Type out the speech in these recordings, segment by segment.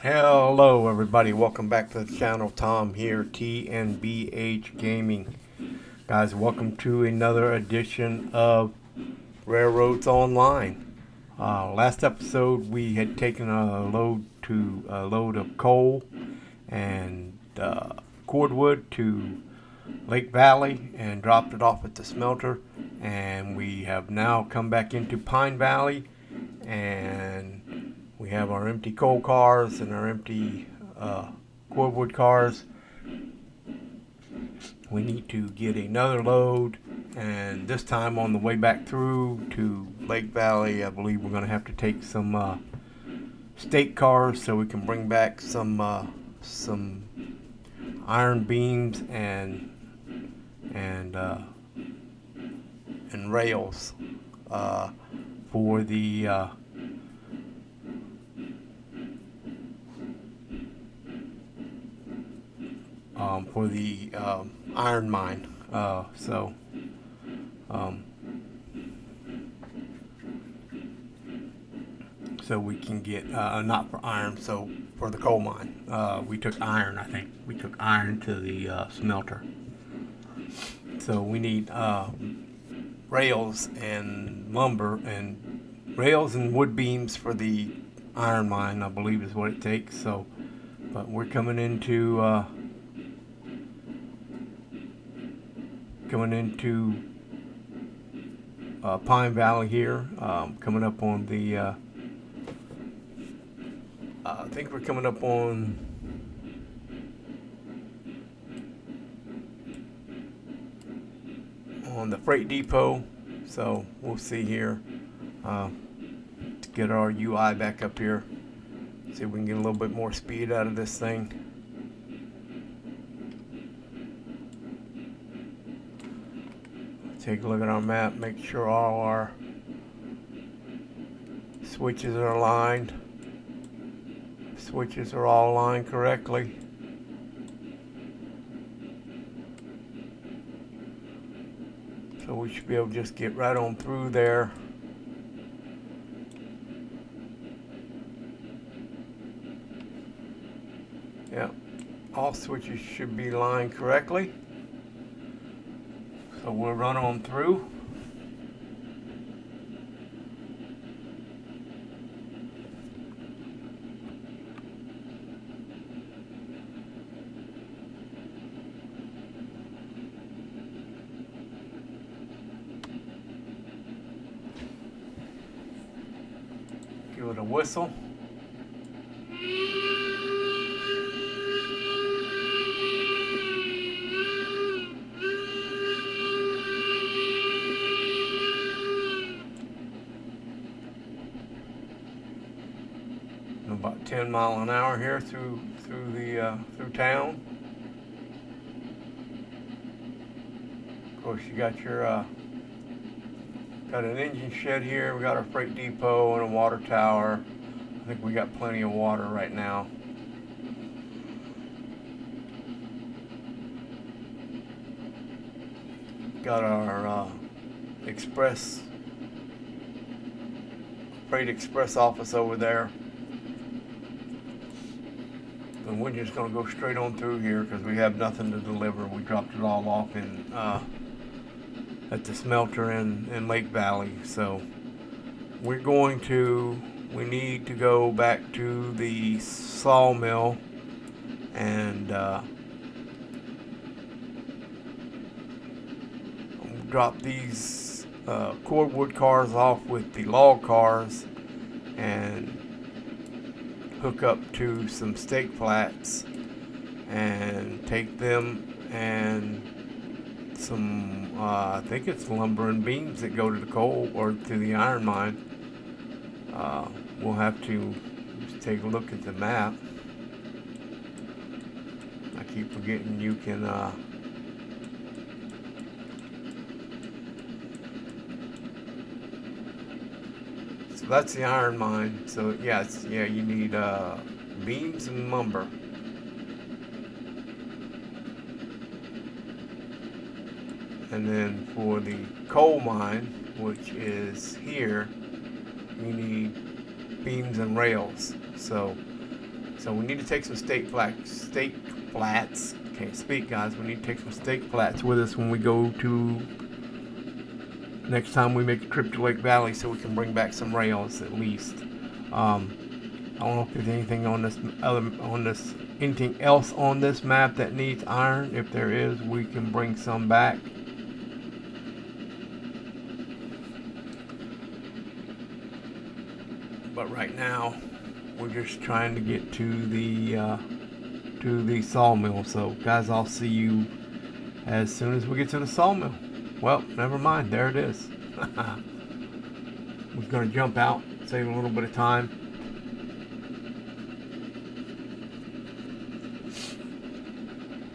Hello everybody, welcome back to the channel. Tom here, T&BH Gaming. Guys, welcome to another edition of Railroads Online. Last episode we had taken a load of coal and cordwood to Lake Valley and dropped it off at the smelter, and we have now come back into Pine Valley, and we have our empty coal cars and our empty cordwood cars. We need to get another load, and this time on the way back through to Lake Valley, I believe we're going to have to take some stake cars so we can bring back some iron beams and rails for the iron mine. So we can get not for iron, so for the coal mine. We took iron. I think we took iron to the smelter. So we need rails and lumber and rails and wood beams for the iron mine, I believe is what it takes. So, but we're coming into Pine Valley here, coming up on the I think we're coming up on the freight depot, so we'll see here. To get our UI back up here, see if we can get a little bit more speed out of this thing. Take a look at our map, make sure all our switches are aligned. Switches are all aligned correctly. So we should be able to just get right on through there. Yeah, all switches should be lined correctly. So we'll run on through. Give it a whistle. About 10 miles an hour here through town. Of course, you got your got an engine shed here. We got our freight depot and a water tower. I think we got plenty of water right now. Got our freight express office over there. And we're just going to go straight on through here because we have nothing to deliver. We dropped it all off in at the smelter in Lake Valley. So we need to go back to the sawmill and drop these cordwood cars off with the log cars and hook up to some stake flats and take them and some I think it's lumber and beams that go to the coal or to the iron mine. We'll have to just take a look at the map. I keep forgetting you can so that's the iron mine. So yeah, you need beams and lumber. And then for the coal mine, which is here, you need beams and rails. So So we need to take some steak flats. Can't speak, guys. We need to take some steak flats with us when we go to next time we make a trip to Lake Valley, so we can bring back some rails at least. I don't know if there's anything on this anything else on this map that needs iron. If there is, we can bring some back. But right now, we're just trying to get to the sawmill. So, guys, I'll see you as soon as we get to the sawmill. Well, never mind. There it is. We're gonna jump out, save a little bit of time.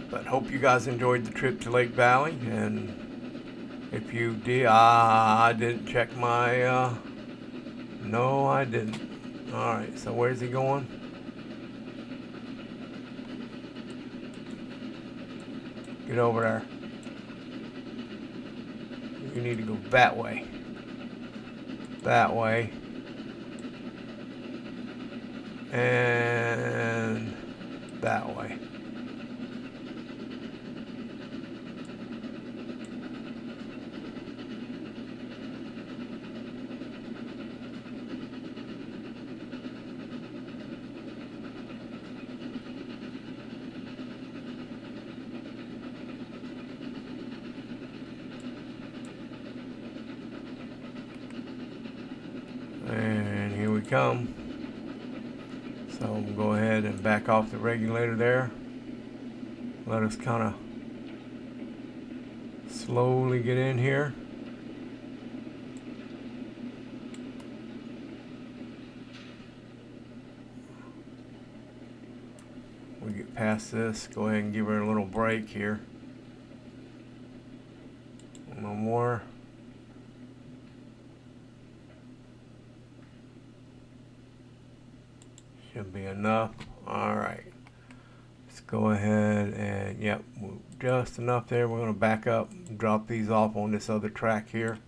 But hope you guys enjoyed the trip to Lake Valley, and if you did, I didn't check my. No, I didn't. All right. So where's he going? Get over there. You need to go that way. That way. And that way. And here we come. So we'll go ahead and back off the regulator there. Let us kind of slowly get in here. We get past this, go ahead and give her a little break here. No more. Should be enough. All right. Let's go ahead and, yep, just enough there. We're going to back up and drop these off on this other track here.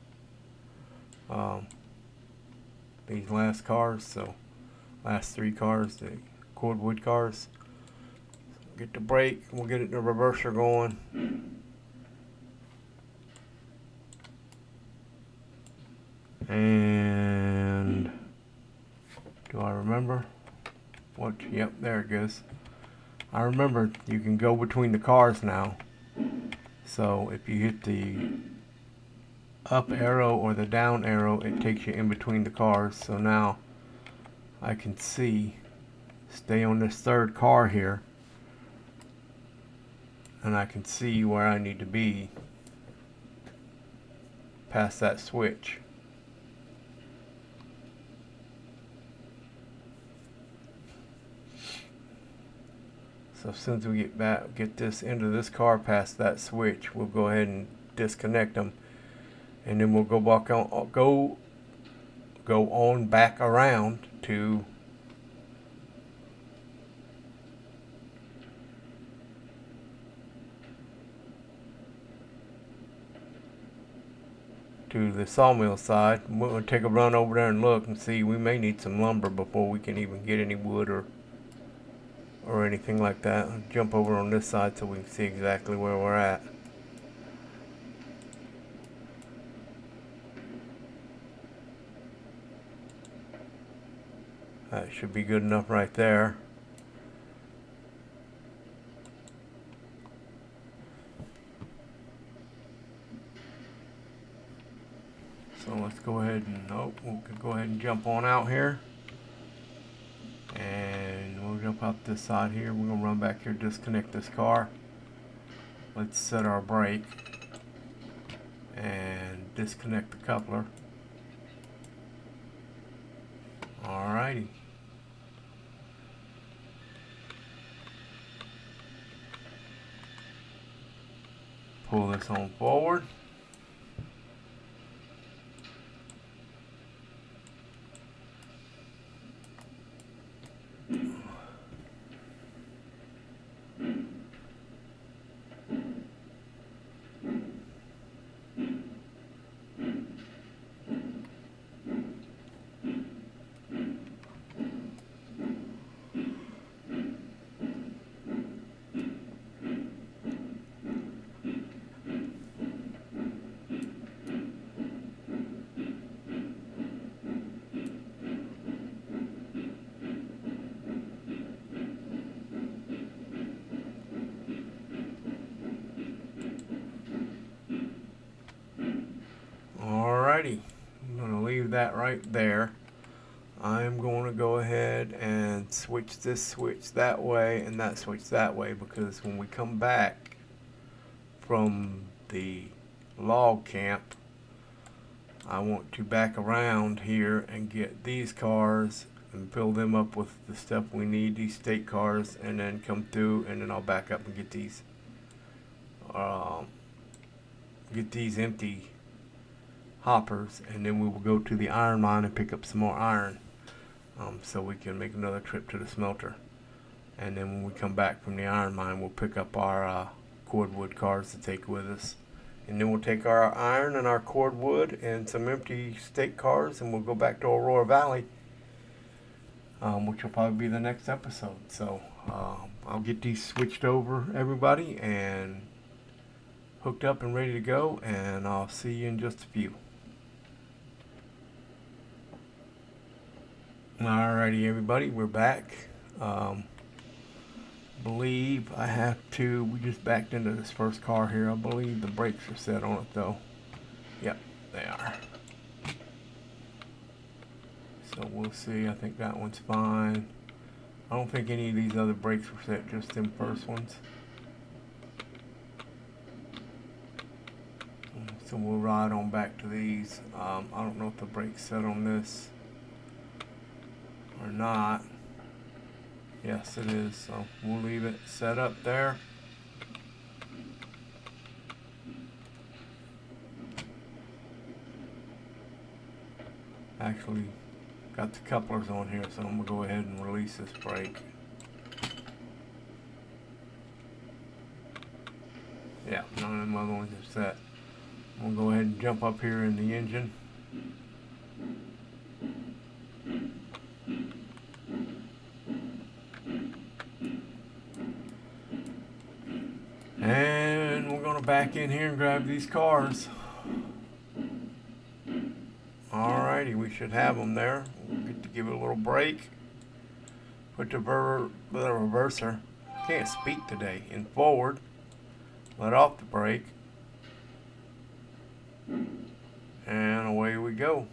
These last cars, so last three cars, the cordwood cars. Get the brake, we'll get the reverser going. And do I remember what? Yep, there it goes. I remember you can go between the cars now. So if you hit the up arrow or the down arrow, it takes you in between the cars. So now I can see, stay on this third car here, and I can see where I need to be past that switch. So as soon as we get this into this car past that switch, we'll go ahead and disconnect them, and then we'll go back on, go on back around to the sawmill side. We're going to take a run over there and look and see. We may need some lumber before we can even get any wood or anything like that. I'll jump over on this side so we can see exactly where we're at. That should be good enough right there. So let's go ahead and, we'll go ahead and jump on out here. And we'll jump out this side here. We're going to run back here, disconnect this car. Let's set our brake and disconnect the coupler. Alrighty. Pull this on forward. that right there. I'm going to go ahead and switch this switch that way and that switch that way, because when we come back from the log camp, I want to back around here and get these cars and fill them up with the stuff we need, these state cars, and then come through, and then I'll back up and get these empty hoppers, and then we will go to the iron mine and pick up some more iron, so we can make another trip to the smelter. And then when we come back from the iron mine, we'll pick up our cordwood cars to take with us, and then we'll take our iron and our cordwood and some empty state cars, and we'll go back to Aurora Valley, which will probably be the next episode. So I'll get these switched over, everybody, and hooked up and ready to go, and I'll see you in just a few. Alrighty, everybody, we're back. Believe I have to, we just backed into this first car here. I believe the brakes are set on it though. Yep, they are. So we'll see. I think that one's fine. I don't think any of these other brakes were set, just them first ones. So we'll ride on back to these. I don't know if the brake's set on this or not. Yes, it is, so we'll leave it set up there. Actually got the couplers on here, so I'm gonna go ahead and release this brake. Yeah, none of them other ones are set. I'm gonna go ahead and jump up here in the engine. And we're going to back in here and grab these cars. Alrighty, we should have them there. We'll get to give it a little brake. Put the reverser, can't speak today, in forward. Let off the brake. And away we go.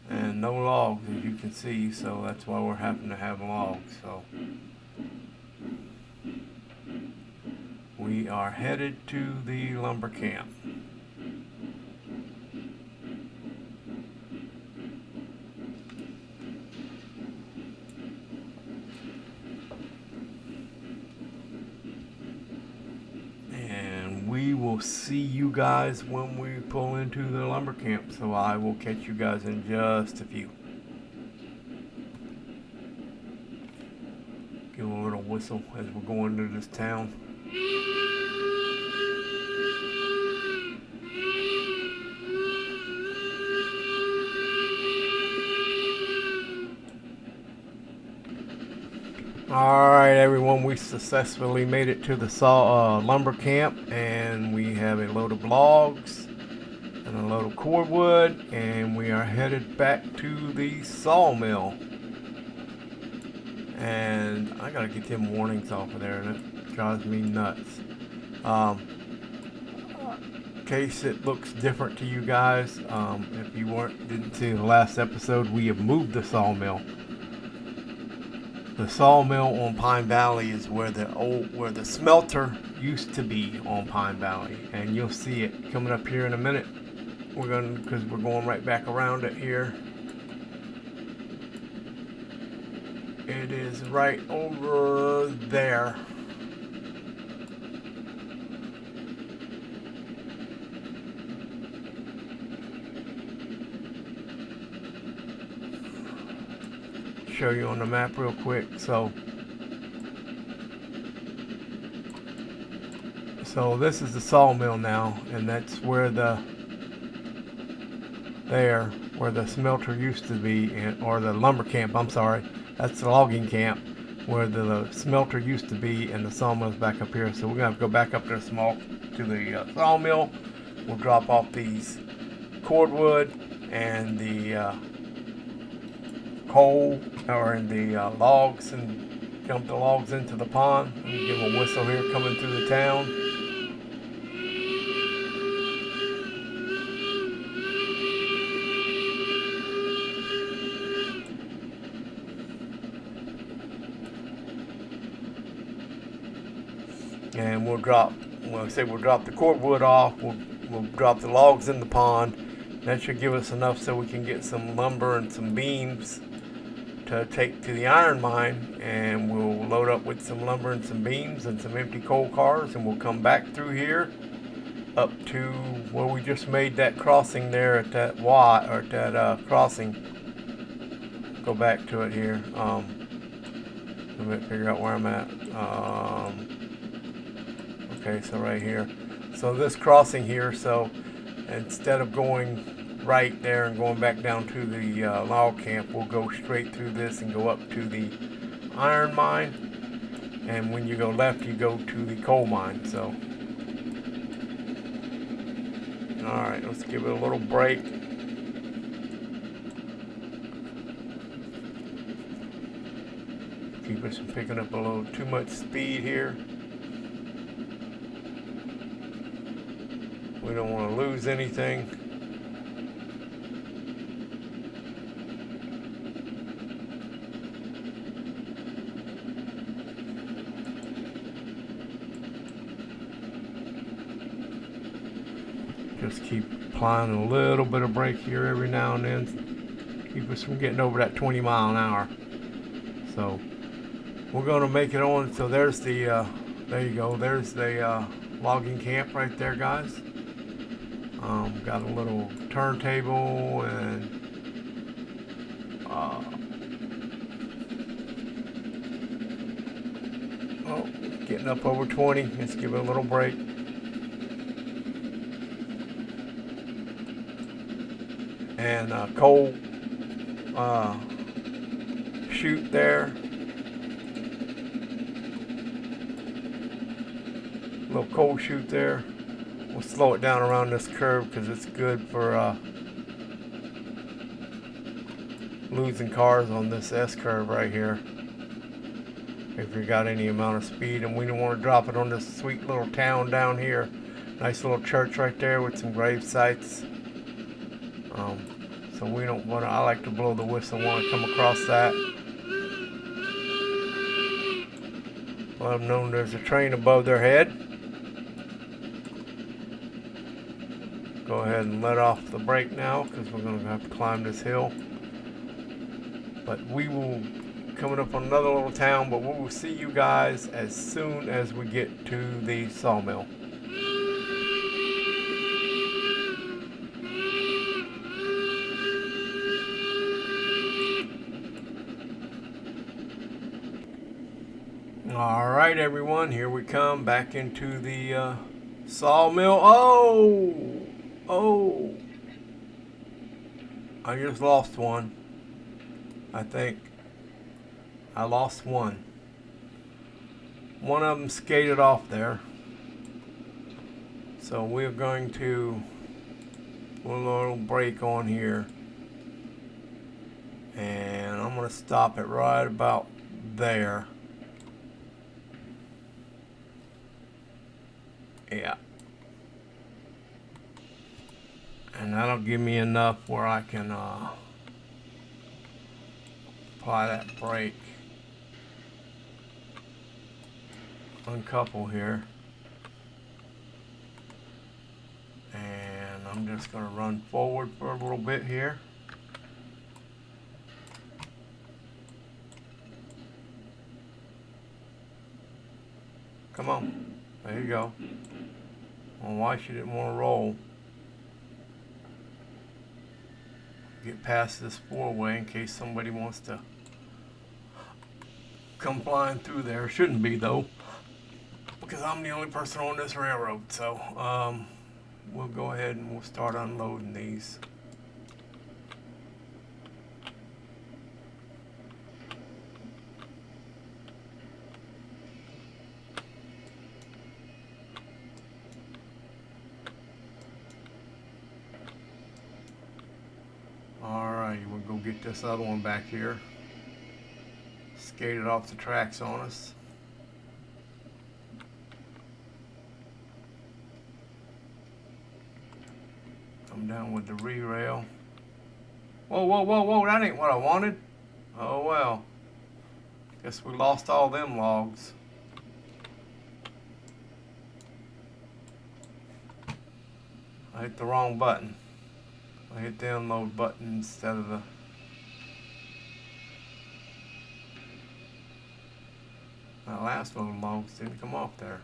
And no logs, as you can see, so that's why we're having to have logs. So we are headed to the lumber camp. We will see you guys when we pull into the lumber camp, so I will catch you guys in just a few. Give a little whistle as we're going to this town. Alright, everyone, we successfully made it to the lumber camp, and we have a load of logs and a load of cordwood, and we are headed back to the sawmill. And I gotta get them warnings off of there, and it drives me nuts. In case it looks different to you guys, if you didn't see the last episode, we have moved the sawmill. The sawmill on Pine Valley is where the smelter used to be on Pine Valley, and you'll see it coming up here in a minute. Because we're going right back around it here. It is right over there. Show you on the map real quick. So this is the sawmill now, and that's where the smelter used to be, or the lumber camp, I'm sorry. That's the logging camp where the smelter used to be, and the sawmill's back up here. So we're gonna have to go back up to the sawmill. We'll drop off these cordwood and the coal, or in the logs, and dump the logs into the pond. And give a whistle here coming through the town. and we'll drop the cordwood off. We'll drop the logs in the pond. That should give us enough so we can get some lumber and some beams to take to the iron mine, and we'll load up with some lumber and some beams and some empty coal cars, and we'll come back through here up to where we just made that crossing there at that crossing. Go back to it here. Let me figure out where I'm at. Okay, so right here. So this crossing here, so instead of going right there and going back down to the log camp, we'll go straight through this and go up to the iron mine. And when you go left, you go to the coal mine. So, all right, let's give it a little break. Keep us from picking up a little too much speed here. We don't want to lose anything. Just keep applying a little bit of brake here every now and then. Keep us from getting over that 20 mile an hour. So we're going to make it on. So there's the, there you go. There's the logging camp right there, guys. Got a little turntable and getting up over 20. Let's give it a little break. And coal chute there. Little coal chute there. We'll slow it down around this curve because it's good for losing cars on this S curve right here. If you got any amount of speed, and we don't want to drop it on this sweet little town down here. Nice little church right there with some grave sites. So we don't want to. I like to blow the whistle when I come across that. Let them know there's a train above their head. Go ahead and let off the brake now because we're going to have to climb this hill. But we will coming up on another little town, but we will see you guys as soon as we get to the sawmill. All right, everyone, here we come back into the sawmill. Oh, I just lost one. I think I lost one. One of them skated off there. So we're going to put a little brake on here. And I'm going to stop it right about there. Yeah. And that'll give me enough where I can apply that brake. Uncouple here. And I'm just going to run forward for a little bit here. Come on. There you go. Well, why she didn't want to roll? Get past this four-way in case somebody wants to come flying through there. Shouldn't be though, because I'm the only person on this railroad. So we'll go ahead and we'll start unloading these. Alrighty, we'll go get this other one back here. Skated off the tracks on us. Come down with the re-rail. Whoa, whoa, whoa, whoa, that ain't what I wanted. Oh well. Guess we lost all them logs. I hit the wrong button. I hit the unload button instead of the... That last load logs didn't come off there.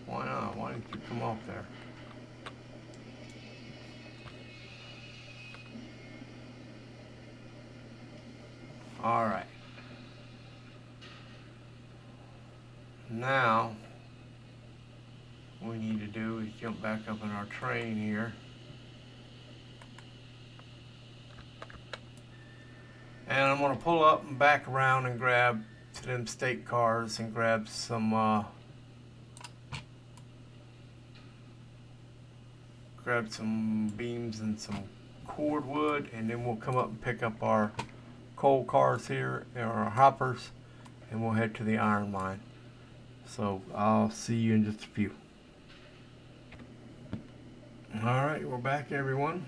Why not? Why didn't you come off there? Alright. Now, what we need to do is jump back up in our train here. And I'm going to pull up and back around and grab to them state cars and grab some beams and some cordwood, and then we'll come up and pick up our coal cars here, or our hoppers, and we'll head to the iron mine. So I'll see you in just a few. Alright, we're back, everyone.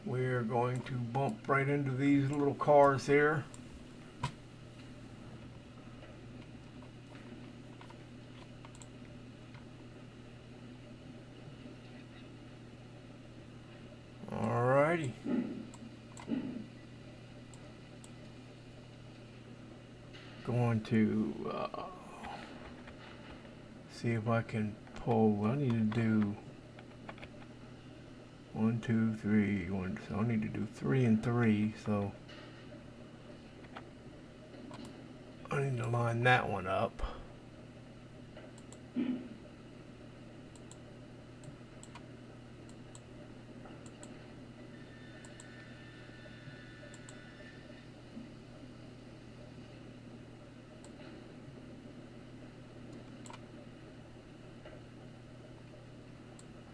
We're going to bump right into these little cars here. Alrighty. Going to see if I can pull. I need to do 1, 2, 3, 1. So I need to do 3 and 3. So I need to line that one up.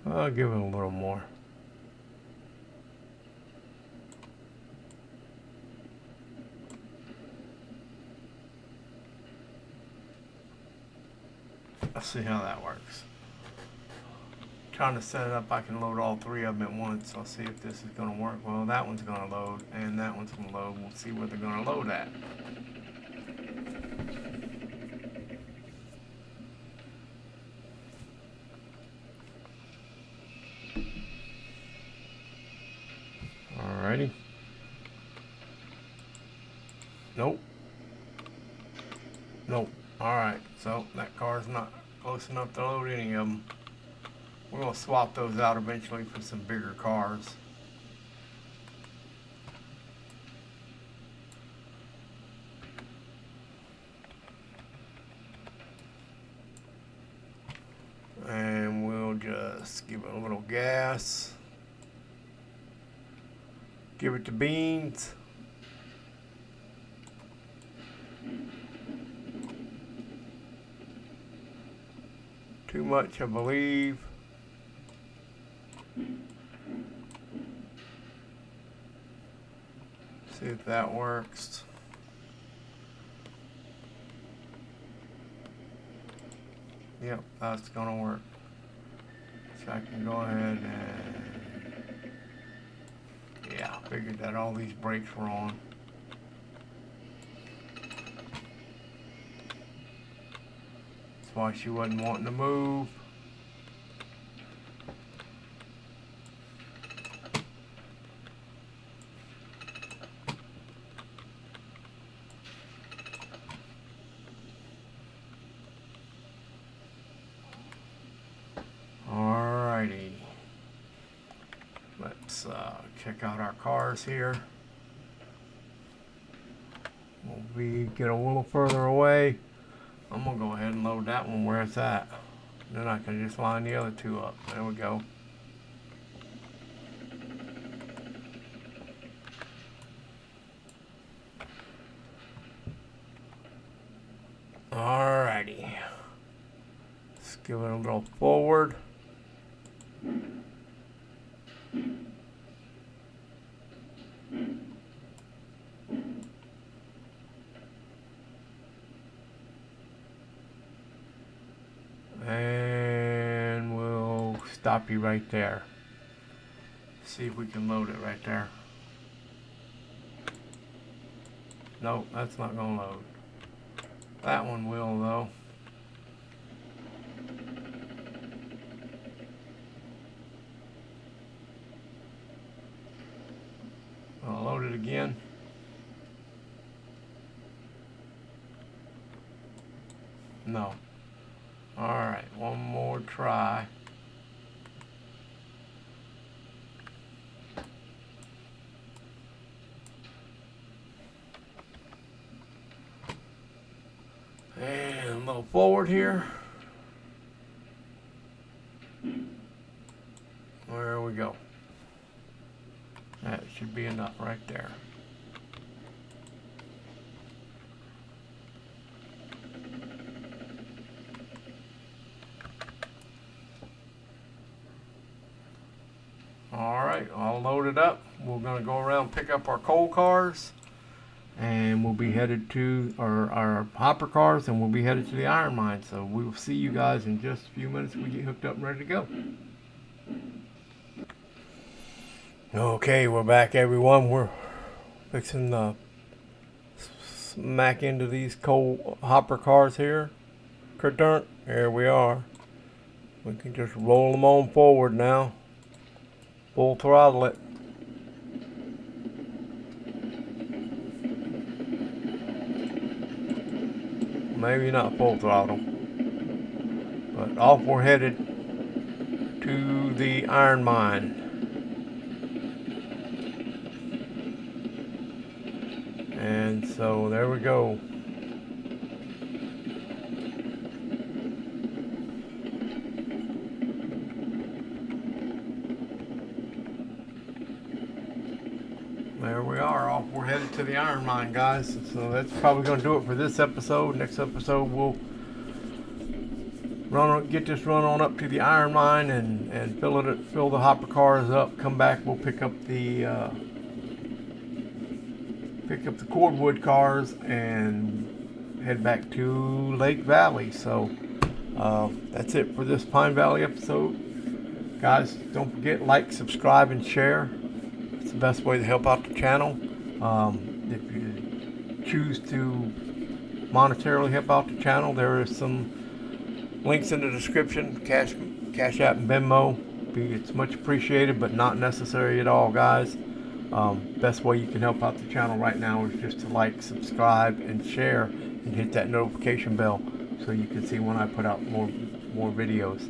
I'll give it a little more. Let's see how that works. Trying to set it up, I can load all 3 of them at once. I'll see if this is going to work. Well, that one's going to load, and that one's going to load. We'll see where they're going to load at. Alrighty. Nope. Nope. Alright, so that car's not close enough to load any of them. We're going to swap those out eventually for some bigger cars. And we'll just give it a little gas. Give it the beans. Too much, I believe. See if that works. Yep, that's gonna work. So I can go ahead and, yeah, figured that all these brakes were on. That's why she wasn't wanting to move. Alrighty. Let's check out our cars here. We'll get a little further away. I'm gonna go ahead and load that one where it's at. Then I can just line the other 2 up. There we go. Alrighty. Let's give it a little forward. And we'll stop you right there. See if we can load it right there. Nope, that's not gonna load. That one will though. I'll load it again. No. Alright, one more try. And a little forward here. There we go. That should be enough right there. Alright, all loaded up. We're going to go around and pick up our coal cars. And we'll be headed to our hopper cars, and we'll be headed to the iron mine. So we will see you guys in just a few minutes when we get hooked up and ready to go. Okay, we're back, everyone. We're fixing to smack into these coal hopper cars here. Here we are. We can just roll them on forward now. Full throttle it. Maybe not full throttle, but off we're headed to the iron mine. And so there we go. There we are, off we're headed to the iron mine, guys. So that's probably going to do it for this episode. Next episode we'll get this run on up to the iron mine and fill the hopper cars up. Come back, we'll pick up the cordwood cars and head back to Lake Valley. So that's it for this Pine Valley episode, guys. Don't forget, like, subscribe, and share. It's the best way to help out the channel. If you choose to monetarily help out the channel, there is some links in the description. Cash App and Venmo. It's much appreciated, but not necessary at all, guys. Best way you can help out the channel right now is just to like, subscribe, and share, and hit that notification bell so you can see when I put out more videos.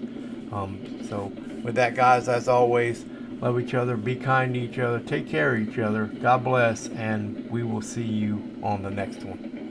So with that, guys, as always, love each other, be kind to each other, take care of each other, God bless, and we will see you on the next one.